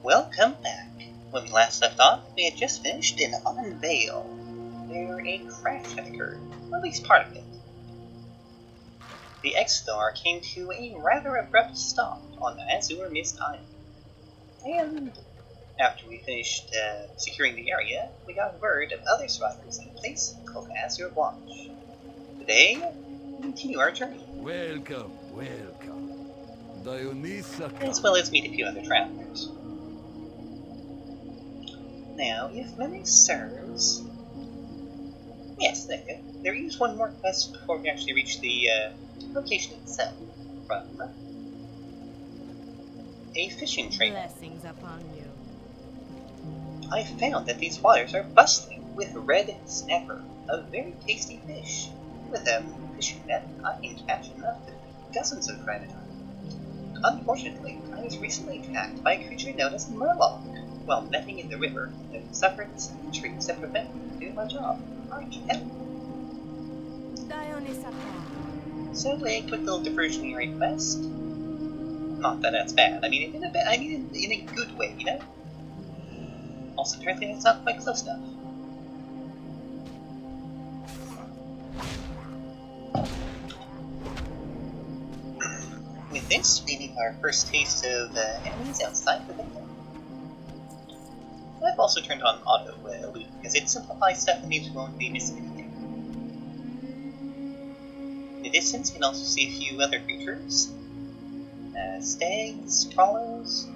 Welcome back. When we last left off, we had just finished in Ammen Vale, where a crash had occurred, or at least part of it. The X-Star came to a rather abrupt stop on Azuremist Island, and after we finished securing the area, we got word of other survivors in a place called Azure Watch. Today, we continue our journey, Welcome. as well as meet a few other travelers. Now, if memory serves... Yes, there is one more quest before we actually reach the location itself, from a fishing train. Blessings upon you. I found that these waters are bustling with red snapper, a very tasty fish. With a fishing net, I can catch enough to feed dozens of crocodiles. Unfortunately, I was recently attacked by a creature known as Murloc while netting in the river and suffered some injuries that prevent me from doing my job. I can't. So a quick little diversionary quest. Not that that's bad. I mean, in a good way, you know. Also, apparently, it's not quite close enough. With this, we need our first taste of enemies outside the victim. I've also turned on auto loot because it simplifies stuff and means we won't be missing anything. In the distance, you can also see a few other creatures. Stags, crawlers,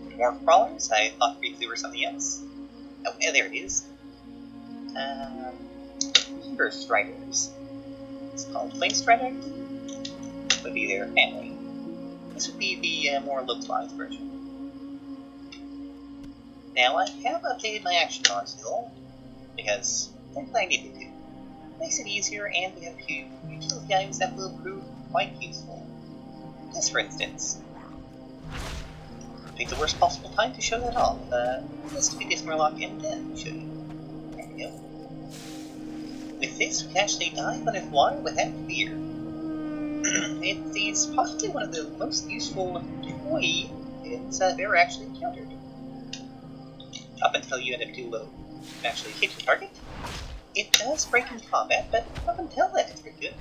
dwarf crawlers. I thought briefly were something else. Oh, yeah, there it is. Beaver striders. It's called flame strider. Would be their family. This would be the more localized version. Now, I have updated my action bar still, because frankly I needed to. Makes it easier, and we have a few utility items that will prove quite useful. This, for instance. Pick the worst possible time to show that off. Let's defeat this Murloc and then show you. There we go. With this, we can actually dive under the water without fear. It is possibly one of the most useful toy items I've ever actually encountered. Up until you end up too low to actually hit your target. It does break in combat, but up until that it's pretty good.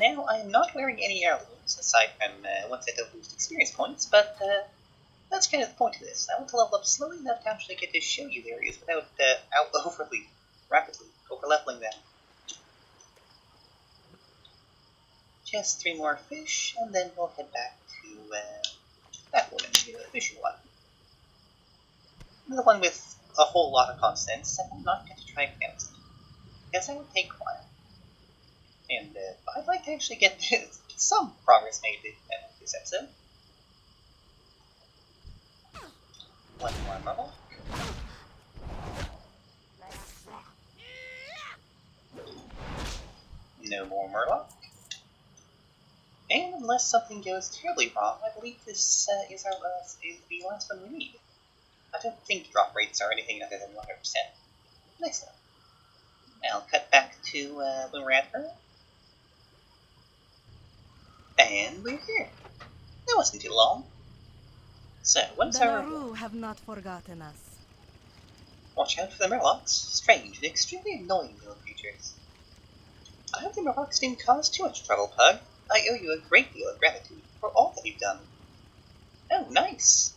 Now I'm not wearing any heirlooms, aside from ones that don't boost experience points, but that's kind of the point of this. I want to level up slowly enough to actually get to show you the areas without rapidly over-leveling them. Just 3 more fish, and then we'll head back to that woman, the fishing one. The one with a whole lot of consonants, and I'm not going to try and pronounce it, because that would take a while. And I'd like to actually get some progress made in this episode. One more Murloc. No more Murloc. And unless something goes terribly wrong, I believe this is the last one we need. I don't think drop rates are anything other than 100%. Next up. I'll cut back to when we're at her. And we're here. That wasn't too long. So, once The our... Naru have not forgotten us. Watch out for the Murlocs. Strange and extremely annoying little creatures. I hope the Murlocs didn't cause too much trouble, Pug. I owe you a great deal of gratitude for all that you've done. Oh, nice!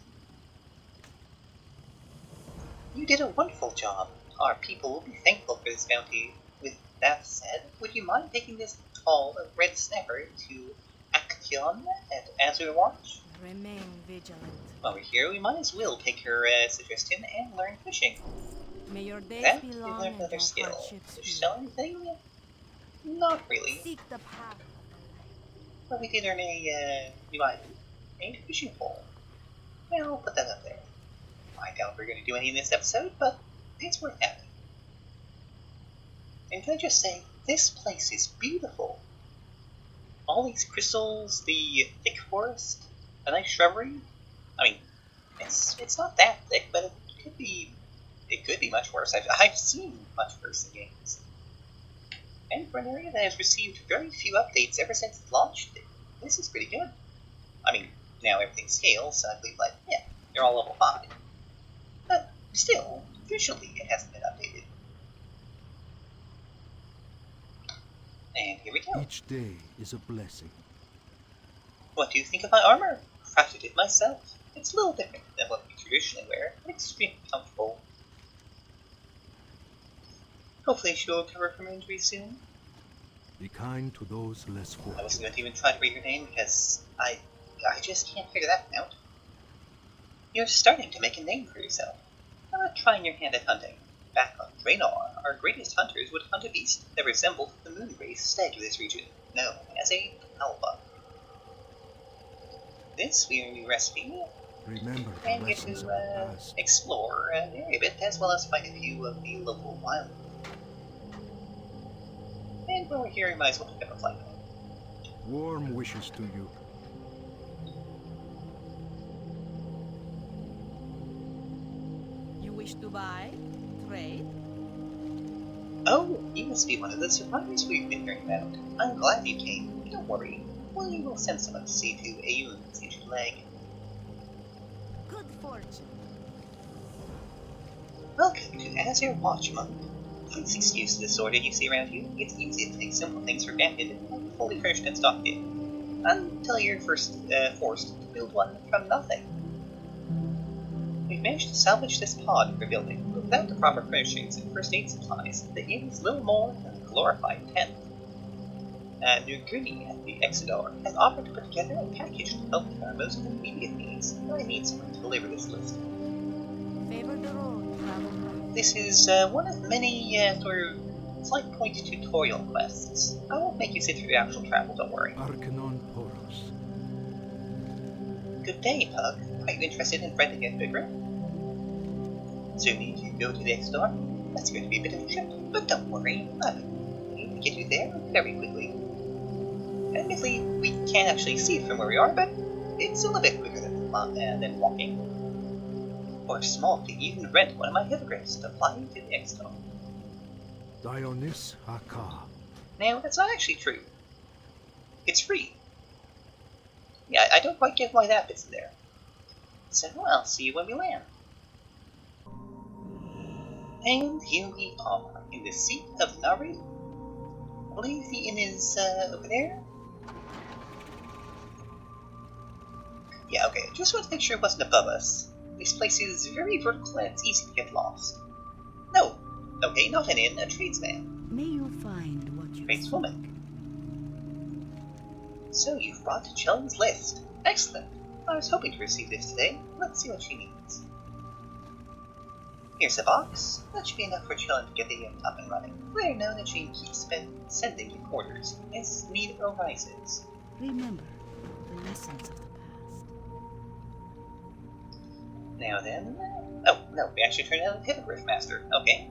You did a wonderful job. Our people will be thankful for this bounty. With that said, would you mind taking this call of red snapper to Action at Azure Watch? Remain vigilant. While we're here, we might as well take her suggestion and learn fishing. May your days That, be we long learned and another your skill. hardships Did she few. sell anything? Not really. Seek the path. But we did earn a new item. A fishing pole. Well, I'll put that up there. I doubt we're going to do any in this episode, but it's worth having. And can I just say, this place is beautiful. All these crystals, the thick forest, a nice shrubbery. I mean, it's not that thick, but it could be much worse. I've seen much worse in games. And for an area that has received very few updates ever since it launched, this is pretty good. I mean, now everything scales, so I believe, like, yeah, they're all level 5. But still, visually it hasn't been updated. And here we go. Each day is a blessing. What do you think of my armor? Crafted it myself. It's a little different than what we traditionally wear, but extremely comfortable. Hopefully she'll recover from her injury soon. Be kind to those less I wasn't fortunate. going to even try to read her name because I just can't figure that one out. You're starting to make a name for yourself. How about trying your hand at hunting? Back on Draenor, our greatest hunters would hunt a beast that resembled the moon race stag of this region, known as a alba. This we new recipe, Remember the and get lessons of to the past. explore an area a bit, as well as find a few of the local wildlife. And when we're here, we might as well pick up a flight. Warm wishes to you. You wish to buy? Trade? Oh, you must be one of the survivors we've been hearing about. I'm glad you came. Don't worry. We will send someone to see to Ayun's injured leg. Good fortune. Welcome to Azure Watch Monk. Please excuse the disorder you see around you. It's easy to take simple things for granted and fully furnished and stocked in, until you're forced to build one from nothing. We've managed to salvage this pod we're building, but without the proper furnishings and first aid supplies, the inn is little more than a glorified tent. Nuguni at the Exodar has offered to put together a package to help with our most immediate needs, and I need someone to deliver this list. Favor the road, travel right. This is one of many sort of slight point tutorial quests. I won't make you sit through the actual travel, don't worry. Arcanon Poros. Good day, Pug. Are you interested in renting a bigger? Soon need to go to the Exodar. That's going to be a bit of a trip, but don't worry, I'm going to get you there very quickly. Admittedly, we can't actually see it from where we are, but it's still a bit quicker than walking. Or small to even rent one of my hippogriffs to fly you to the Exodar. Dionys Haka. Now, that's not actually true. It's free. Yeah, I don't quite get why that bit's in there. So, I'll see you when we land. And here we are, in the seat of Nari. I believe the inn is, over there? Yeah, okay, just want to make sure it wasn't above us. This place is very vertical and it's easy to get lost. No, okay, not an inn, a tradesman. May you find what you Tradeswoman. So you've brought Chellen's list. Excellent. I was hoping to receive this today. Let's see what she needs. Here's a box. That should be enough for Chellen to get the inn up and running. Let her know that she can keep sending you orders as need arises. remember the lessons of the past. Now then... Oh, no, we actually turned out a Hippogriff Master. Okay.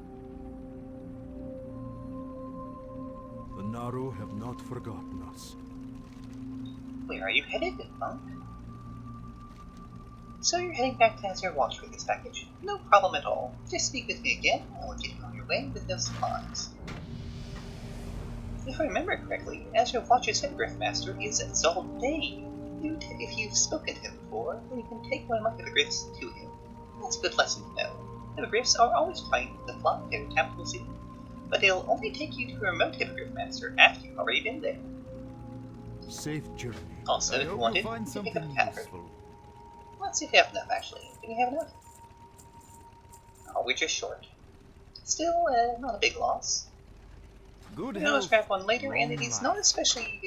The Naru have not forgotten us. Where are you headed, Monk? So you're heading back to Azure Watch with this package? No problem at all. Just speak with me again, and we'll get you on your way with those supplies. If I remember correctly, Azure Watch's Hippogriff Master is Zaldane. If you've spoken to him before, then you can take one of my hippogriffs to him. That's a good lesson to know. Hippogriffs are always trying to fly their capital city, but they'll only take you to a remote Hippogriff Master after you've already been there. Safe journey. Also, if you wanted, you can pick up a tabard. Let's see if we have enough, actually. Do we have enough? Oh, we're just short. Still, not a big loss. Good We can always grab one later, and it is not especially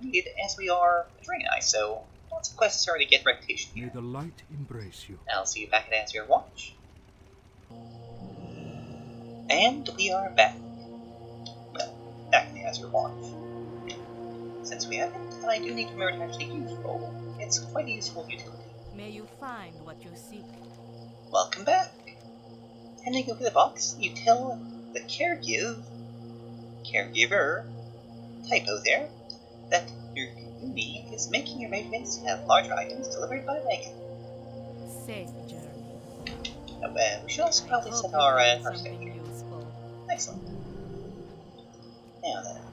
needed as we are Draenei, so lots of quests already get reputation May here. the light embrace you. I'll see you back at Azure Watch. And we are back. Well, back in the Azure Watch. Since we haven't, I do need to remember to actually use roll. It's quite a useful utility. May you find what you seek. Welcome back. Handing over the box, you tell the caregiver, typo there, that your Uni is making arrangements to have larger items delivered by Megan. Safe journey. We should also probably Hope set you our find first something here. useful. Excellent. Now then,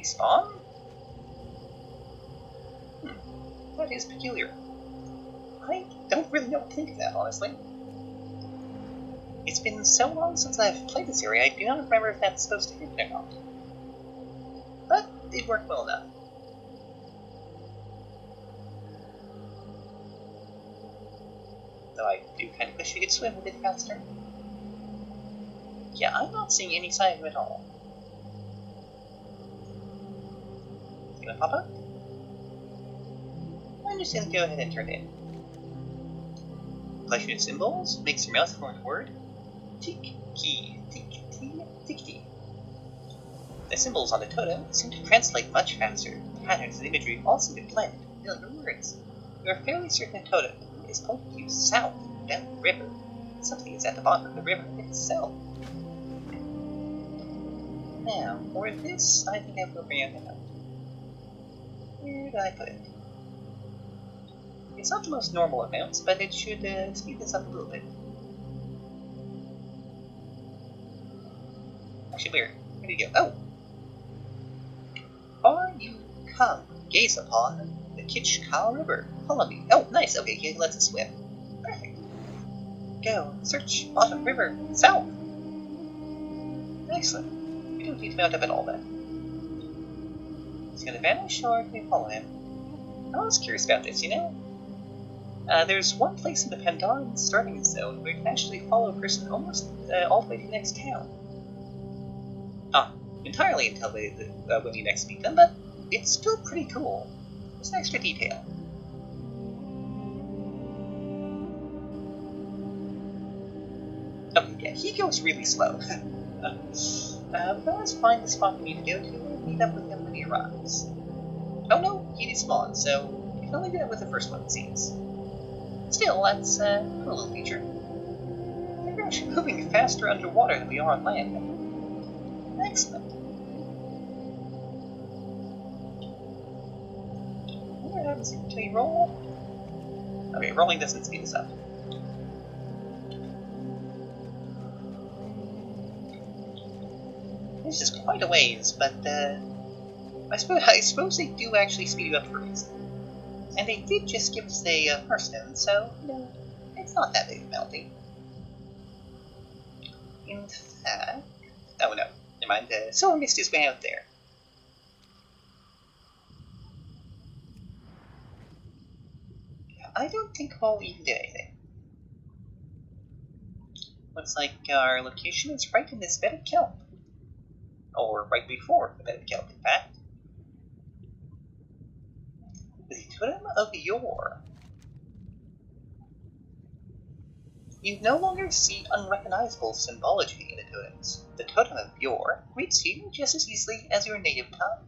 They spawn? That is peculiar. I don't really know what to think of that, honestly. It's been so long since I've played this area, I do not remember if that's supposed to happen or not. But it worked well enough. Though I do kind of wish we could swim a bit faster. Yeah, I'm not seeing any sign of him at all. Is he gonna pop up? I'm just gonna go ahead and turn it in. Collection of symbols makes your mouth form a word. Tick-key, tick-tee, tick-tee. The symbols on the totem seem to translate much faster. The patterns and imagery all seem to blend, fill the words. You are fairly certain the totem is pointing you south, down the river. Something is at the bottom of the river itself. Now, for this, I think I will bring it out. Where did I put it? It's not the most normal amounts, but it should speed this up a little bit. Actually, where did you go? Oh! Far you come, gaze upon the Kitchkal River. Follow me. Oh, nice. Okay, he lets us swim. Perfect. Go. Search bottom river. South. Excellent. We don't need to mount up at all then. He's gonna vanish, or can we follow him? I was curious about this, you know? There's one place in the Pandaran starting zone where you can actually follow a person almost all the way to the next town. Not entirely until when you next meet them, but it's still pretty cool. It's an extra detail. Okay, yeah, he goes really slow. But let's find the spot we need to go to and meet up with him when he arrives. Oh no, he despawned, so we can only do that with the first one, it seems. Still, that's a little feature. We're actually moving faster underwater than we are on land. Excellent. What happens if we roll? Okay, rolling doesn't speed us up. This is quite a ways, but I suppose they do actually speed you up for a reason. And they did just give us a Hearthstone, so, you know, it's not that big of a penalty. In fact... Oh no, never mind, Azuremist is way out there. I don't think we'll even do anything. Looks like our location is right in this bed of kelp. Or right before the bed of kelp, in fact. The Totem of Yore. You no longer see unrecognizable symbology in the totems. The Totem of Yore greets you just as easily as your native tongue.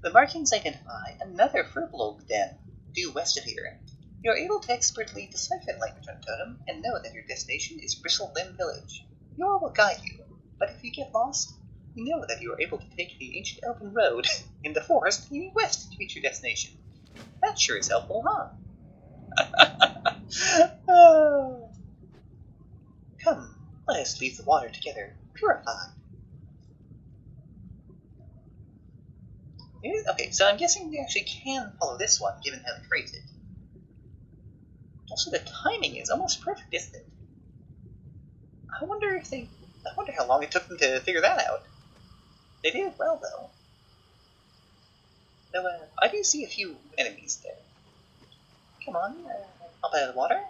The markings identify another Furbolg den, due west of here. You are able to expertly decipher the language on totem and know that your destination is Bristlelim Village. Yore will guide you, but if you get lost, you know that you are able to take the ancient elven road in the forest leading west to reach your destination. That sure is helpful, huh? Come, let us leave the water together, purified. Okay, so I'm guessing we actually can follow this one, given how they phrase it. Also, the timing is almost perfect, isn't it? I wonder how long it took them to figure that out. They did well, though. Though, I do see a few enemies there. Come on, hop out of the water.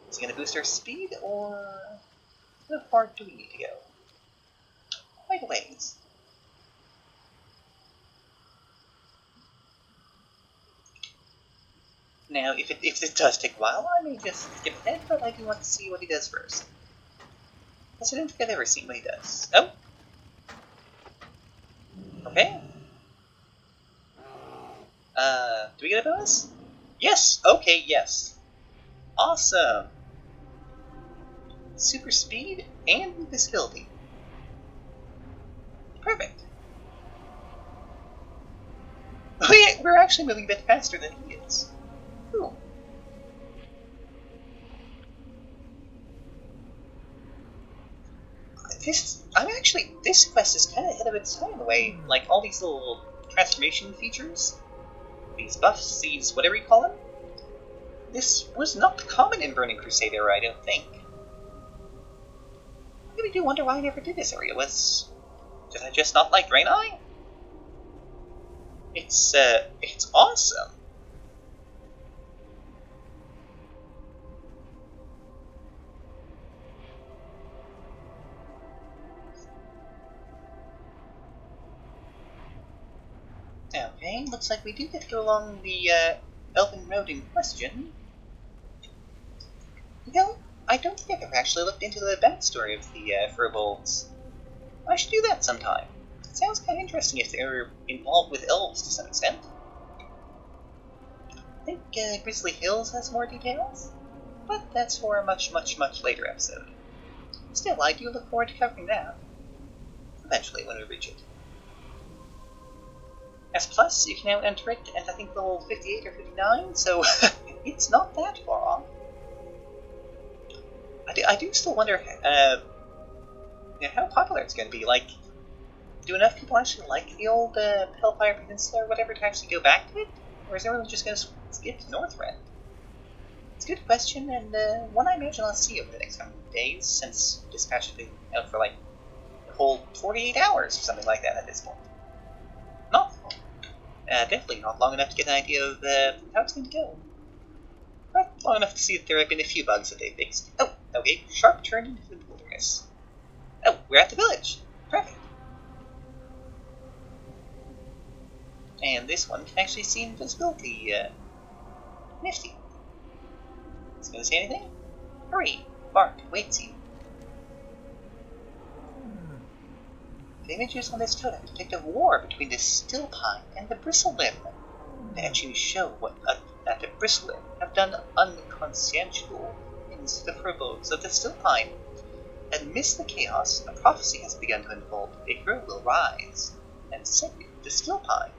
Is it going to boost our speed, or how far do we need to go? Quite a ways. Now, if it does take a while, I may just skip ahead, but I do want to see what he does first. Because I don't think I've ever seen what he does. Oh! Okay. Do we get a bonus? Yes! Okay, yes. Awesome! Super speed and invisibility. Perfect. We're actually moving a bit faster than he is. Cool. this quest is kind of ahead of its time in a way. Like, all these little transformation features, these buffs, these whatever you call them, this was not common in Burning Crusade era, I don't think. I really do wonder why I never did this area. Did I just not like Draenei? It's awesome. Okay, looks like we do get to go along the Elven Road in question. You know, I don't think I've ever actually looked into the backstory of the Furbolgs. I should do that sometime. It sounds kind of interesting if they're involved with elves to some extent. I think Grizzly Hills has more details, but that's for a much, much, much later episode. Still, I do look forward to covering that. Eventually, when we reach it. S+, you can now enter it at I think level 58 or 59, so it's not that far off. I do still wonder how popular it's going to be. Like, do enough people actually like the old Hellfire Peninsula or whatever to actually go back to it? Or is everyone just going to skip to Northrend? It's a good question, and one I imagine I'll see over the next couple of days, since Dispatch has been out for like a whole 48 hours or something like that at this point. Not definitely not long enough to get an idea of how it's going to go. But long enough to see that there have been a few bugs that they fixed. Oh, okay, sharp turn into the wilderness. Oh, we're at the village. Perfect. And this one can actually see invisibility. Nifty. Is it going to say anything? Hurry, Bart waits you. The images on this totem depict a war between the still pine and the bristlelimb. They actually show that the bristlelimb have done unconsciential things to the furbolgs of the still pine. Amidst the chaos, a prophecy has begun to unfold. A hero will rise and save the still pine.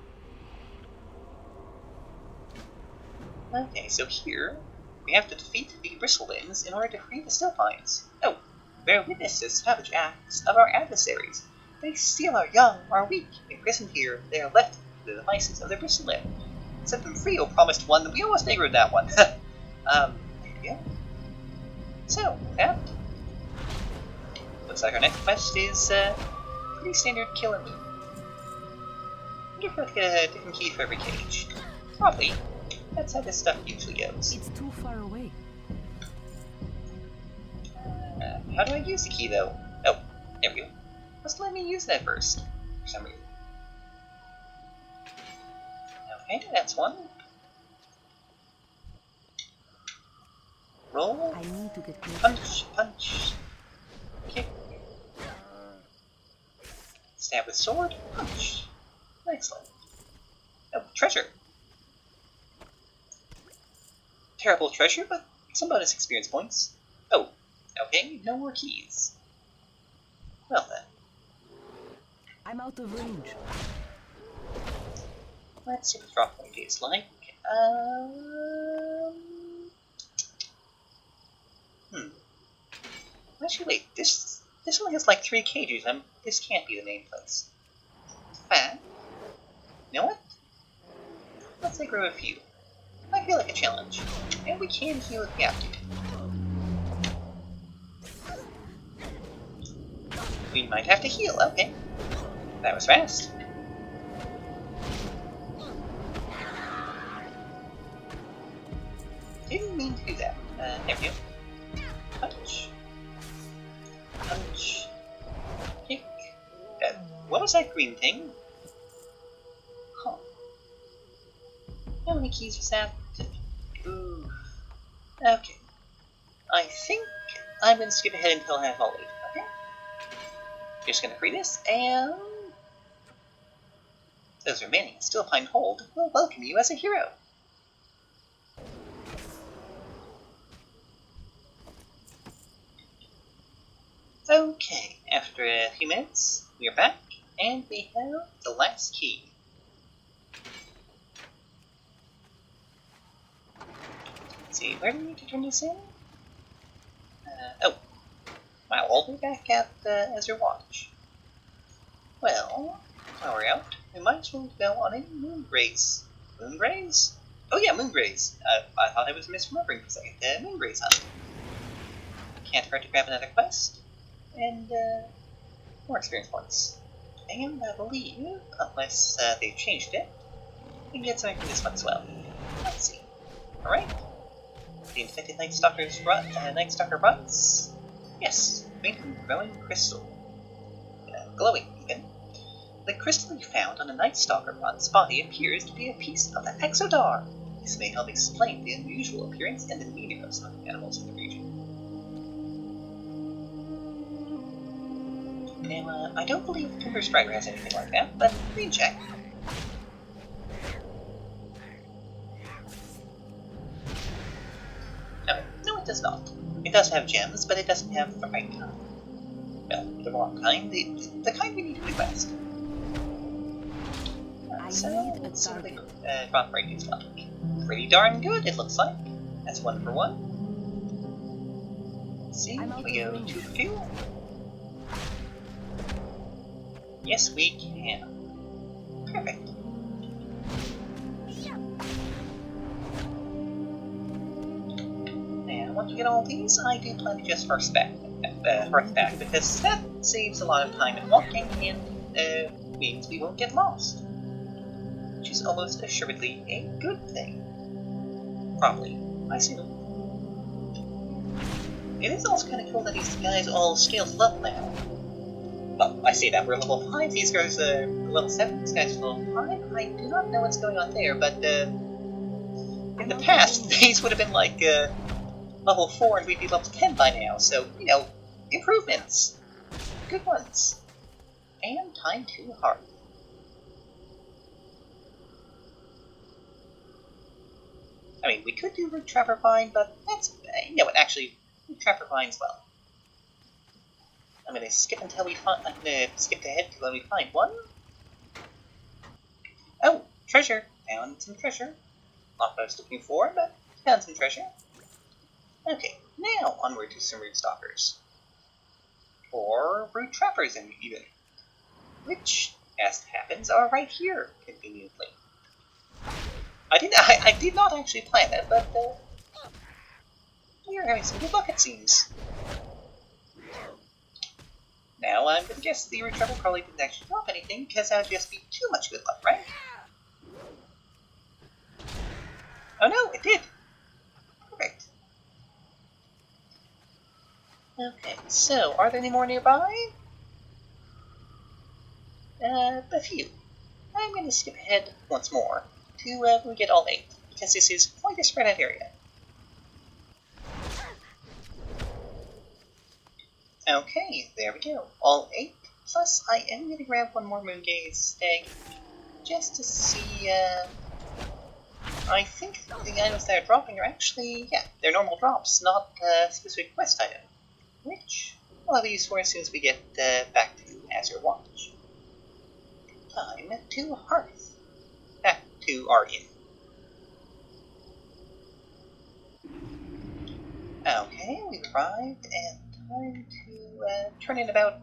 Okay, so here we have to defeat the bristlelimms in order to free the still pines. Oh, bear witness to the savage acts of our adversaries. They steal our young, our weak. Imprisoned here, they are left to the devices of the bristlelimb. Set them free, O promised one. We almost aggroed that one. Yeah. So, that looks like our next quest is pretty standard kill and loot. I wonder if we have to get a different key for every cage. Probably. That's how this stuff usually goes. It's too far away. How do I use the key, though? Oh, there we go. Must let me use that first, for some reason. Okay, that's one. Roll. I need to get closer. Punch, punch. Kick. Stab with sword. Punch. Excellent. Oh, treasure. Terrible treasure, but some bonus experience points. Oh, okay, no more keys. Well then. I'm out of range. Let's see what the drop point is like. Actually, wait. This only has like 3 cages. This can't be the main place. Fine. You know what? Let's aggro a few. I feel like a challenge, and we can heal if we have to. We might have to heal. Okay, that was fast. Didn't mean to do that. There we go. Punch. Punch. Kick. What was that green thing? Huh. How many keys was that? Ooh. Okay. I think I'm going to skip ahead until I have all 8. Okay? Just going to free this, and those remaining still find hold will welcome you as a hero. Okay, after a few minutes, we are back, and we have the last key. Let's see, where do we need to turn this in? Oh. Wow, all the way back at Azure Watch. Well, while we're out, we might as well go on a moon race. Moon race? Oh yeah, moon race. I thought I was misremembering for a second. Moon race hunt. Can't hurt to grab another quest. And, more experience points. And I believe, unless they've changed it, we can get something from this one as well. Let's see. Alright. The infected Night Stalker runs. Yes, faint and growing crystal. Glowing, even. The crystal you found on the Night Stalker run's body appears to be a piece of the Exodar. This may help explain the unusual appearance and the meaning of some animals in the region. Now, I don't believe Timber Strider has anything like that, but we can check. No, it does not. It does have gems, but it doesn't have the right kind. Well, the wrong kind, the kind we need to quest. So, let's see what the drop rate is like. Pretty darn good, it looks like. That's 1 for 1. Let's see, can we go 2 for 2? Yes, we can. Perfect. And once we get all these, I do plan to just horseback, because that saves a lot of time in walking and means we won't get lost. Which is almost assuredly a good thing. Probably, I assume. It is also kind of cool that these guys all scale to level now. Well, I say that we're level 5, these guys are level 7, these guys are level 5. I do not know what's going on there, but in the past, these would have been like level 4 and we'd be level 10 by now, so, you know, improvements. Good ones. And time to heart. I mean, we could do Root Trapper Vine, but that's, you know what, actually, Root Trapper Vine's well. I'm gonna skip until we find. I'm gonna skip ahead to when we find one. Oh, treasure! Found some treasure. Not what I was looking for, but found some treasure. Okay, now onward to some root stalkers, or root trappers, even, which, as it happens, are right here conveniently. I did not actually plan it, but we are having some good luck, it seems. Now, I'm gonna guess the root trapper probably didn't actually drop anything, because that would just be too much good luck, right? Oh no, it did! Perfect. Okay, so, are there any more nearby? A few. I'm gonna skip ahead once more to when we get all 8, because this is quite a spread out area. Okay, there we go. All 8. Plus, I am going to grab one more Moongaze egg, just to see, I think the items that are dropping are actually, yeah, they're normal drops, not a specific quest item. Which we'll have use for as soon as we get back to Azure Watch. Time to Hearth. Back to our inn. Okay, we've arrived, and time to turn in about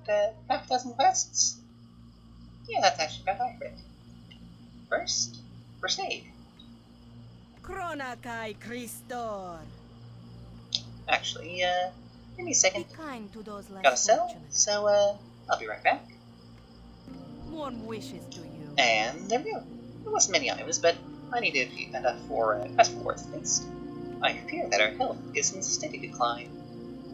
half a dozen quests. Yeah, that's actually about accurate. First aid. Kronakai Christor. Actually, give me a second. Be kind to those less Gotta sell, fortunate. so I'll be right back. Warm wishes to you. And there we go. There wasn't many items, but I needed enough for quest rewards at least. I fear that our health is in steady decline.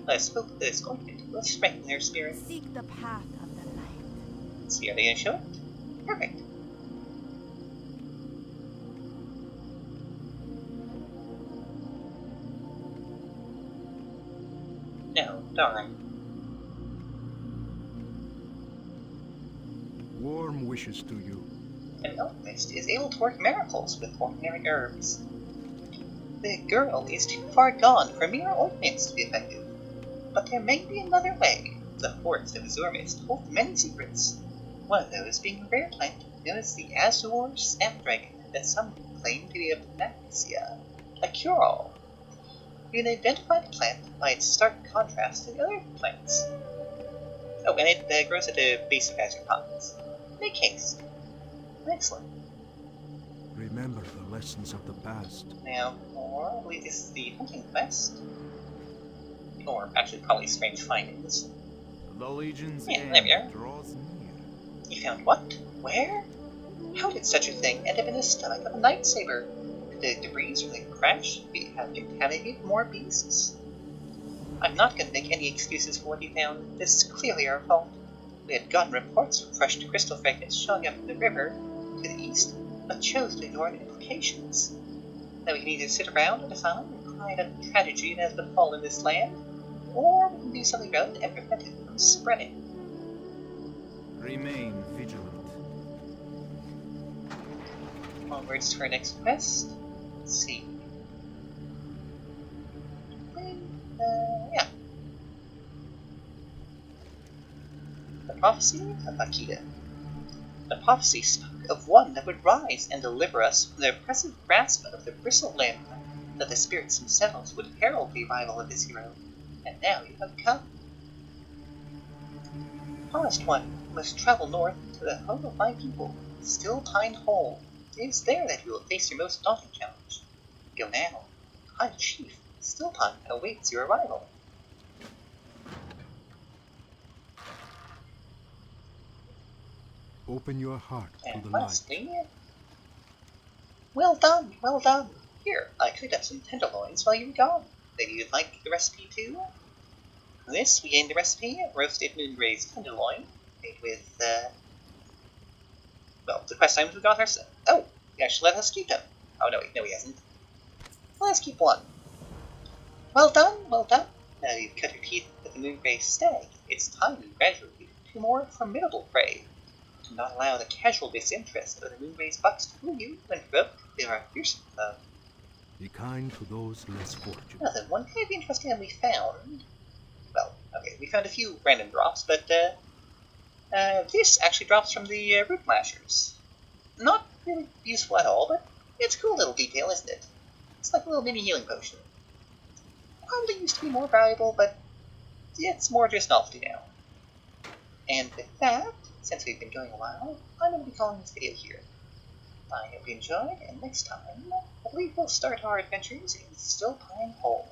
I spoke with this ointment will strengthen their spirit. Seek the path of the light. See, are they gonna show it? Perfect. No, darn. Warm wishes to you. An alchemist is able to work miracles with ordinary herbs. The girl is too far gone for mere ointments to be effective. But there may be another way. The forest of Azuremist holds many secrets. One of those being a rare plant known as the Azure Snapdragon that some claim to be a panacea, a cure-all. You can identify the plant by its stark contrast to the other plants. Oh, and it grows at the base of Azure continents. Make haste. Excellent. Remember the lessons of the past. Now, for, I believe this is the hunting quest. Or actually, probably strange findings. The Legion's Yeah, there we are. end draws near. You found what? Where? How did such a thing end up in the stomach of a night saber? Could the debris from the crash have contaminated more beasts? I'm not going to make any excuses for what you found. This is clearly our fault. We had gotten reports of fresh crystal fragments showing up in the river to the east, but chose to ignore the implications. Now we can either sit around in the silence and cry out the tragedy that has befallen this land, or we can do something about it and prevent it from spreading. Remain vigilant. Onwards to our next quest. Let's see. Yeah. The Prophecy of Akita. The prophecy spoke of one that would rise and deliver us from the oppressive grasp of the bristled limb, that the spirits themselves would herald the arrival of this hero. And now you have come. Honest one, you must travel north to the home of my people, Still Pine Hole. It is there that you will face your most daunting challenge. Go now. High Chief, Still Pine awaits your arrival. Open your heart to And the light. lastly, well done, well done. Here, I cooked up some tenderloins while you were gone. Maybe you'd like the recipe too? For this, we gained the recipe of roasted moon-raised tenderloin, made with, well, the quest items we got ourselves. Oh, he actually let us keep them. Oh, no, he hasn't. Well, let's keep one. Well done, well done. Now you've cut your teeth with the moon-raised stag. It's time you graduated to more formidable prey. Do not allow the casual disinterest of the moon-raised bucks to fool you when provoked. They are a fearsome foe. Be kind to those less fortunate. Now then, one kind of interesting that we found. Well, okay, we found a few random drops, but this actually drops from the root lashers. Not really useful at all, but it's a cool little detail, isn't it? It's like a little mini healing potion. Probably used to be more valuable, but it's more just novelty now. And with that, since we've been going a while, I'm going to be calling this video here. I hope you enjoyed, and next time, I believe we'll start our adventures in Still Pine Hole.